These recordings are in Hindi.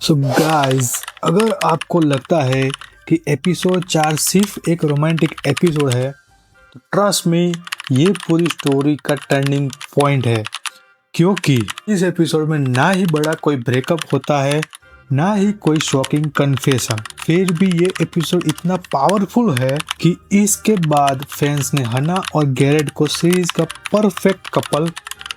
सो गाइस, अगर आपको लगता है कि एपिसोड 4 सिर्फ एक रोमांटिक एपिसोड है तो ट्रस्ट मी, ये पूरी स्टोरी का टर्निंग पॉइंट है। क्योंकि इस एपिसोड में ना ही बड़ा कोई ब्रेकअप होता है, ना ही कोई शॉकिंग कन्फेशन। फिर भी ये एपिसोड इतना पावरफुल है कि इसके बाद फैंस ने हना और गैरेट को सीरीज का परफेक्ट कपल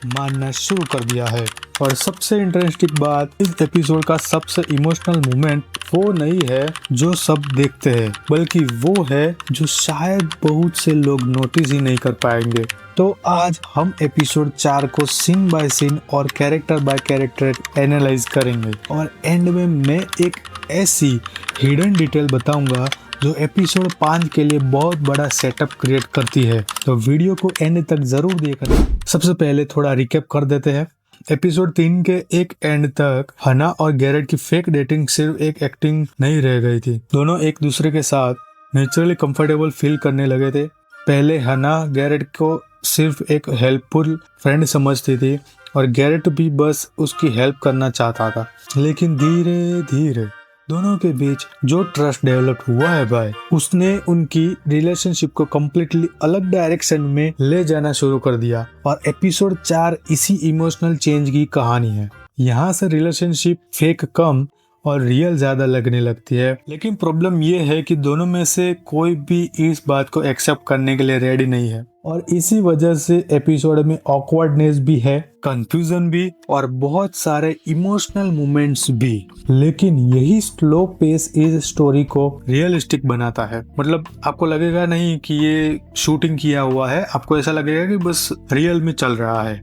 मानना शुरू कर दिया है। और सबसे इंटरेस्टिंग बात, इस एपिसोड का सबसे इमोशनल मोमेंट वो नहीं है जो सब देखते हैं, बल्कि वो है जो शायद बहुत से लोग नोटिस ही नहीं कर पाएंगे। तो आज हम एपिसोड 4 को सीन बाय सीन और कैरेक्टर बाय कैरेक्टर एनालाइज करेंगे और एंड में मैं एक ऐसी हिडन डिटेल बताऊंगा जो एपिसोड 5 के लिए बहुत बड़ा सेटअप क्रिएट करती है। तो वीडियो को एंड तक जरूर देखना। सबसे पहले थोड़ा रिकैप कर देते हैं। एपिसोड 3 के एक एंड तक हना और गैरेट की फेक डेटिंग सिर्फ एक एक्टिंग नहीं रह गई थी। दोनों एक दूसरे के साथ नेचुरली कंफर्टेबल फील करने लगे थे। पहले हना गैरेट को सिर्फ एक हेल्पफुल फ्रेंड समझती थी और गैरेट भी बस उसकी हेल्प करना चाहता था। लेकिन धीरे धीरे दोनों के बीच जो ट्रस्ट डेवलप हुआ है भाई, उसने उनकी रिलेशनशिप को कम्प्लीटली अलग डायरेक्शन में ले जाना शुरू कर दिया। और एपिसोड 4 इसी इमोशनल चेंज की कहानी है। यहाँ से रिलेशनशिप फेक कम और रियल ज्यादा लगने लगती है। लेकिन प्रॉब्लम ये है कि दोनों में से कोई भी इस बात को एक्सेप्ट करने के लिए रेडी नहीं है और इसी वजह से एपिसोड में ऑकवर्डनेस भी है, कंफ्यूजन भी और बहुत सारे इमोशनल मोमेंट्स भी। लेकिन यही स्लो पेस इस स्टोरी को रियलिस्टिक बनाता है। मतलब आपको लगेगा नहीं कि ये शूटिंग किया हुआ है, आपको ऐसा लगेगा कि बस रियल में चल रहा है।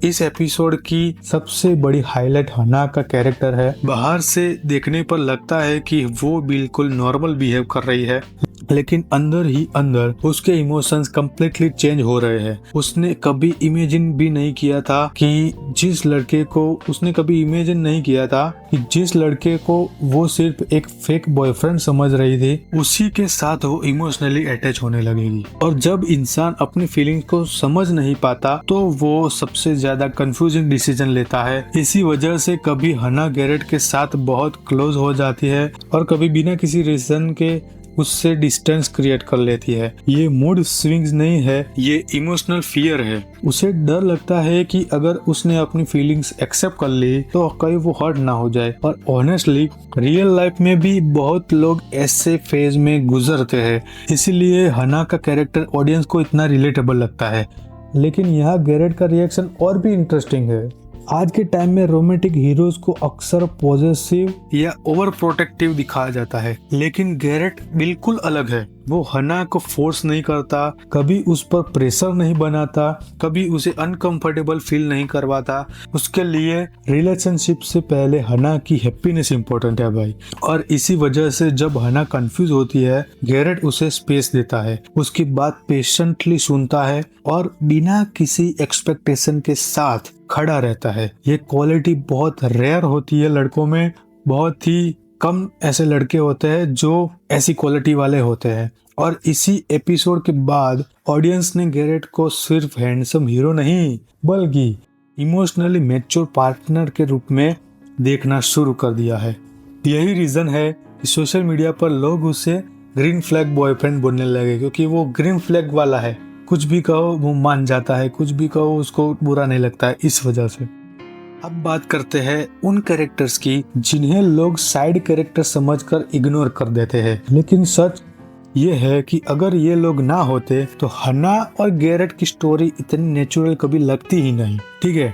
इस एपिसोड की सबसे बड़ी हाईलाइट हना का कैरेक्टर है। बाहर से देखने पर लगता है कि वो बिल्कुल नॉर्मल बिहेव कर रही है, लेकिन अंदर ही अंदर उसके इमोशंस कम्प्लीटली चेंज हो रहे हैं। उसने कभी इमेजिन नहीं किया था कि जिस लड़के को वो सिर्फ एक फेक बॉयफ्रेंड समझ रही थी, उसी के साथ वो इमोशनली अटैच होने लगेगी। और जब इंसान अपनी फीलिंग्स को समझ नहीं पाता तो वो सबसे ज्यादा कंफ्यूजिंग डिसीजन लेता है। इसी वजह से कभी हना गैरेट के साथ बहुत क्लोज हो जाती है और कभी बिना किसी रीजन के उससे डिस्टेंस क्रिएट कर लेती है। ये मूड स्विंग्स नहीं है, ये इमोशनल फियर है। उसे डर लगता है कि अगर उसने अपनी फीलिंग्स एक्सेप्ट कर ली तो कहीं वो हर्ट ना हो जाए। और ऑनेस्टली रियल लाइफ में भी बहुत लोग ऐसे फेज में गुजरते हैं, इसीलिए हना का कैरेक्टर ऑडियंस को इतना रिलेटेबल लगता है। लेकिन यहाँ गैरेट का रिएक्शन और भी इंटरेस्टिंग है। आज के टाइम में रोमांटिक हीरोज को अक्सर पॉजेसिव या ओवर प्रोटेक्टिव दिखाया जाता है, लेकिन गैरेट बिल्कुल अलग है। वो हना को फोर्स नहीं करता, कभी उस पर प्रेशर नहीं बनाता, कभी उसे अनकंफर्टेबल फील नहीं करवाता। उसके लिए रिलेशनशिप से पहले हना की हैप्पीनेस इंपॉर्टेंट है भाई। और इसी वजह से जब हना कंफ्यूज होती है, गैरेट उसे स्पेस देता है, उसकी बात पेशेंटली सुनता है और बिना किसी एक्सपेक्टेशन के साथ खड़ा रहता है। ये क्वालिटी बहुत रेयर होती है लड़कों में। बहुत ही कम ऐसे लड़के होते हैं जो ऐसी क्वालिटी वाले होते हैं। और इसी एपिसोड के बाद ऑडियंस ने गैरेट को सिर्फ हैंडसम हीरो नहीं, बल्कि इमोशनली मैच्योर पार्टनर के रूप में देखना शुरू कर दिया है। यही रीजन है कि सोशल मीडिया पर लोग उसे ग्रीन फ्लैग बॉयफ्रेंड बोलने लगे, क्योंकि वो ग्रीन फ्लैग वाला है। कुछ भी कहो वो मान जाता है, कुछ भी कहो उसको बुरा नहीं लगता है। इस वजह से अब बात करते हैं उन कैरेक्टर्स की जिन्हें लोग साइड कैरेक्टर समझकर इग्नोर कर देते हैं। लेकिन सच ये है कि अगर ये लोग ना होते तो हना और गैरेट की स्टोरी इतनी नेचुरल कभी लगती ही नहीं। ठीक है,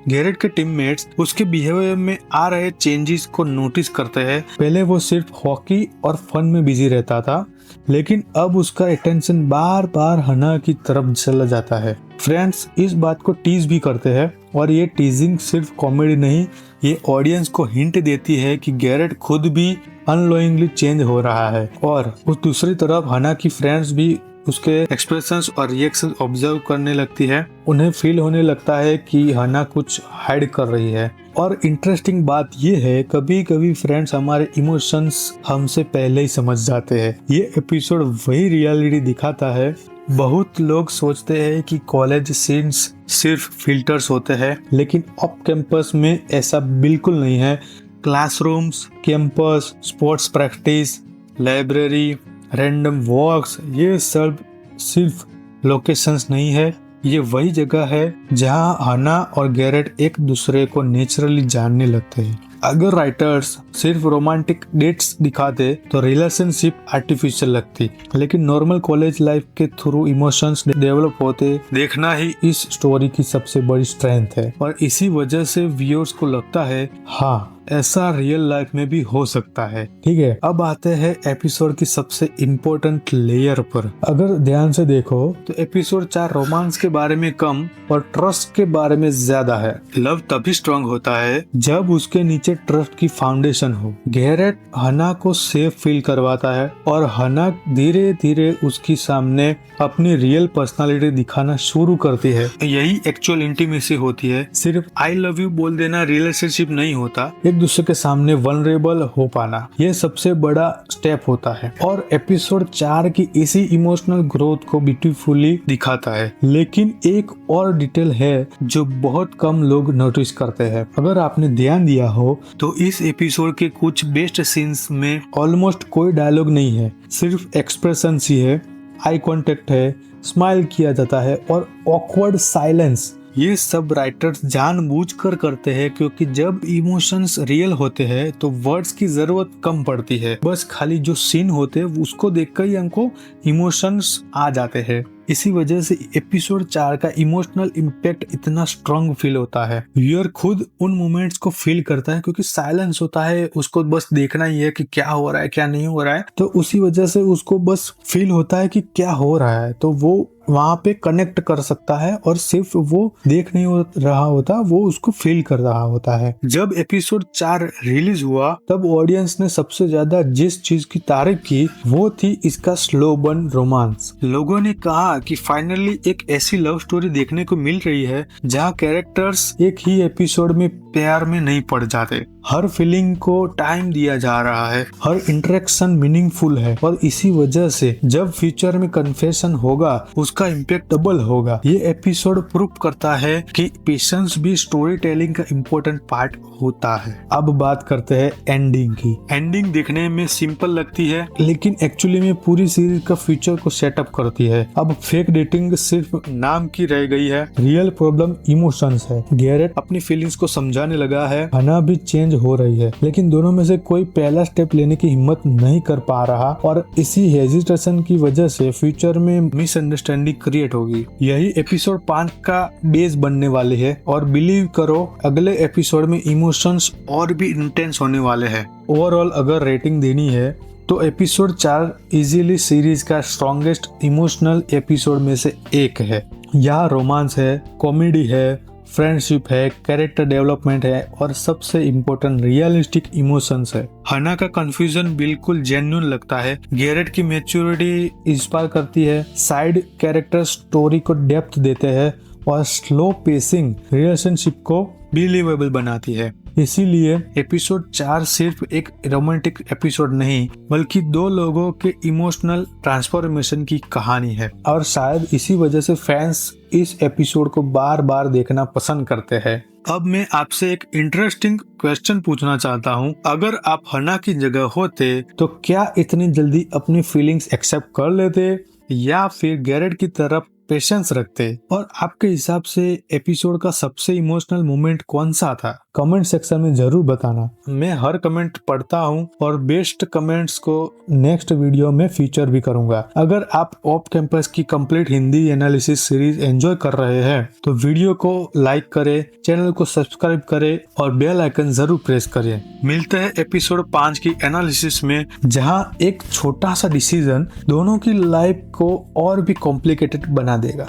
गैरेट के टीममेट्स उसके बिहेवियर में आ रहे चेंजेस को नोटिस करते हैं। पहले वो सिर्फ हॉकी और फन में बिजी रहता था, लेकिन अब उसका अटेंशन बार बार हना की तरफ चला जाता है। फ्रेंड्स इस बात को टीज भी करते हैं और ये टीजिंग सिर्फ कॉमेडी नहीं, ये ऑडियंस को हिंट देती है कि गैरेट खुद भी अननोइंगली चेंज हो रहा है। और उस दूसरी तरफ हना की फ्रेंड्स भी उसके एक्सप्रेशंस और रिएक्शन ऑब्जर्व करने लगती है। उन्हें फील होने लगता है कि हना कुछ हाइड कर रही है। और इंटरेस्टिंग बात ये है, कभी कभी फ्रेंड्स हमारे इमोशंस हमसे पहले ही समझ जाते हैं। ये एपिसोड वही रियलिटी दिखाता है। बहुत लोग सोचते हैं कि कॉलेज सीन्स सिर्फ फिल्टर्स होते हैं, लेकिन ऑफ कैंपस में ऐसा बिल्कुल नहीं है। Classrooms, campus, sports practice, library, random walks, ये सब सिर्फ लोकेशंस नहीं है, ये वही जगह है जहां हना और गैरेट एक दूसरे को नेचुरली जानने लगते हैं। अगर राइटर्स सिर्फ रोमांटिक डेट्स दिखाते तो रिलेशनशिप आर्टिफिशियल लगती, लेकिन नॉर्मल कॉलेज लाइफ के थ्रू इमोशंस डेवलप होते देखना ही इस स्टोरी की सबसे बड़ी स्ट्रेंथ है। और इसी वजह से व्यूअर्स को लगता है हाँ ऐसा रियल लाइफ में भी हो सकता है। ठीक है, अब आते हैं एपिसोड की सबसे इम्पोर्टेंट लेयर पर। अगर ध्यान से देखो तो एपिसोड 4 रोमांस के बारे में कम और ट्रस्ट के बारे में ज्यादा है। लव तभी स्ट्रांग होता है जब उसके नीचे ट्रस्ट की फाउंडेशन हो। गैरेट हना को सेफ फील करवाता है और हना धीरे धीरे उसके सामने अपनी रियल पर्सनालिटी दिखाना शुरू करती है। यही एक्चुअल इंटीमेसी होती है। सिर्फ आई लव यू बोल देना रिलेशनशिप नहीं होता, एक दूसरे के सामने वल्नरेबल हो पाना ये सबसे बड़ा स्टेप होता है। और एपिसोड 4 की इसी इमोशनल ग्रोथ को ब्यूटीफुली दिखाता है। लेकिन एक और डिटेल है जो बहुत कम लोग नोटिस करते हैं। अगर आपने ध्यान दिया हो तो इस एपिसोड के कुछ बेस्ट सीन्स में ऑलमोस्ट कोई डायलॉग नहीं है, सिर्फ एक्सप्रेशन ही है, आई कांटेक्ट है, स्माइल किया जाता है और ऑकवर्ड साइलेंस। ये सब राइटर्स जानबूझकर करते हैं क्योंकि जब इमोशंस रियल होते हैं तो वर्ड्स की जरूरत कम पड़ती है। बस खाली जो सीन होते हैं उसको देखकर ही हमको इमोशंस आ जाते हैं। इसी वजह से एपिसोड 4 का इमोशनल इम्पैक्ट इतना स्ट्रॉन्ग फील होता है। व्यूअर खुद उन मोमेंट्स को फील करता है क्योंकि साइलेंस होता है, उसको बस देखना ही है कि क्या हो रहा है क्या नहीं हो रहा है, तो उसी वजह से उसको बस फील होता है कि क्या हो रहा है, तो वो वहां पे कनेक्ट कर सकता है और सिर्फ वो देख नहीं रहा होता, वो उसको फील कर रहा होता है। जब एपिसोड 4 रिलीज हुआ तब ऑडियंस ने सबसे ज्यादा जिस चीज की तारीफ की वो थी इसका स्लो बर्न रोमांस। लोगों ने कहा कि फाइनली एक ऐसी लव स्टोरी देखने को मिल रही है जहां कैरेक्टर्स एक ही एपिसोड में प्यार में नहीं पड़ जाते। हर फीलिंग को टाइम दिया जा रहा है, हर इंटरेक्शन मीनिंगफुल है और इसी वजह से जब फ्यूचर में कन्फेशन होगा उसका इम्पैक्ट डबल होगा। ये एपिसोड प्रूव करता है कि पेशेंस भी स्टोरी टेलिंग का इम्पोर्टेंट पार्ट होता है। अब बात करते हैं एंडिंग की। एंडिंग देखने में सिंपल लगती है लेकिन एक्चुअली में पूरी सीरीज का फ्यूचर को सेटअप करती है। अब फेक डेटिंग सिर्फ नाम की रह गई है, रियल प्रॉब्लम इमोशंस है। गैरेट अपनी फीलिंग्स को समझाने लगा है, हना भी चेंज हो रही है, लेकिन दोनों में से कोई पहला स्टेप लेने की हिम्मत नहीं कर पा रहा और इसी हेजिटेशन की वजह से फ्यूचर में मिसअंडरस्टैंडिंग क्रिएट होगी। यही एपिसोड 5 का बेस बनने वाले है और बिलीव करो अगले एपिसोड में इमोशंस और भी इंटेंस होने वाले हैं। ओवरऑल अगर रेटिंग देनी है तो एपिसोड 4 इजीली सीरीज का स्ट्रॉन्गेस्ट इमोशनल एपिसोड में से एक है। यहाँ रोमांस है, कॉमेडी है, फ्रेंडशिप है, कैरेक्टर डेवलपमेंट है और सबसे इम्पोर्टेंट रियलिस्टिक इमोशंस है। हना का कंफ्यूजन बिल्कुल जेन्युइन लगता है, गैरेट की मैच्योरिटी इंस्पायर करती है, साइड कैरेक्टर स्टोरी को डेप्थ देते हैं और स्लो पेसिंग रिलेशनशिप को बिलीवेबल बनाती है। इसीलिए एपिसोड 4 सिर्फ एक रोमांटिक एपिसोड नहीं बल्कि दो लोगों के इमोशनल ट्रांसफॉर्मेशन की कहानी है और शायद इसी वजह से फैंस इस एपिसोड को बार बार देखना पसंद करते हैं। अब मैं आपसे एक इंटरेस्टिंग क्वेश्चन पूछना चाहता हूँ, अगर आप हना की जगह होते तो क्या इतनी जल्दी अपनी फीलिंग्स एक्सेप्ट कर लेते या फिर गैरेट की तरफ पेशेंस रखते? और आपके हिसाब से एपिसोड का सबसे इमोशनल मोमेंट कौन सा था? कमेंट सेक्शन में जरूर बताना। मैं हर कमेंट पढ़ता हूँ और बेस्ट कमेंट्स को नेक्स्ट वीडियो में फीचर भी करूंगा। अगर आप ऑफ कैंपस की complete Hindi analysis series enjoy कर रहे हैं तो वीडियो को लाइक करें, चैनल को सब्सक्राइब करें और बेल आइकन जरूर प्रेस करें। मिलते हैं एपिसोड 5 की एनालिसिस में, जहां एक छोटा सा डिसीजन दोनों की लाइफ को और भी कॉम्प्लिकेटेड बना देगा।